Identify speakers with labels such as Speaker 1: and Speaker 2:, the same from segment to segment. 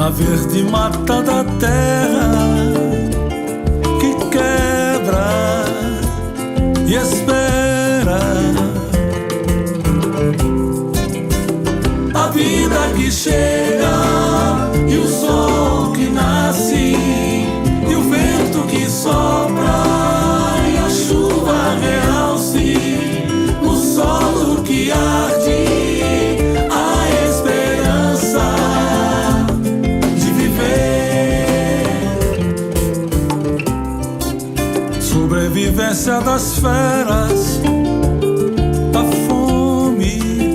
Speaker 1: na verde mata da terra que quebra e espera a vida que chega e o sol que nasce e o vento que sopra e a chuva realce no solo que arde. Sobrevivência das feras, da fome,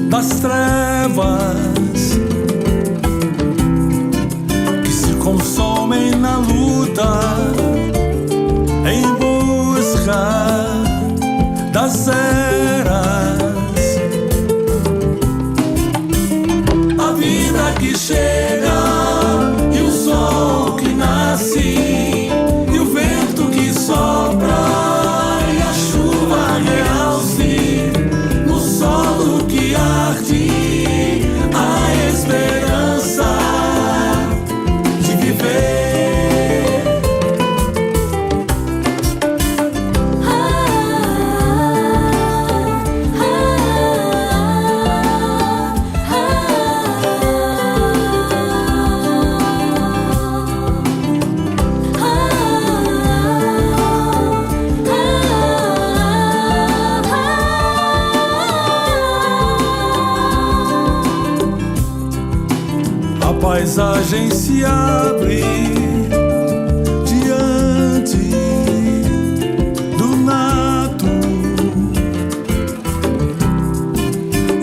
Speaker 1: das trevas que se consomem na luta em busca das eras. A vida que chega e o sol que nasce, sopra e a chuva realce no solo que arde, a esperança de viver. A paisagem se abre diante do nato,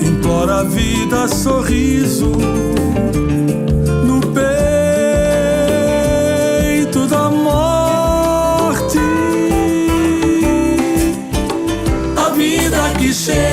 Speaker 1: implora a vida, sorriso no peito da morte. A vida que chega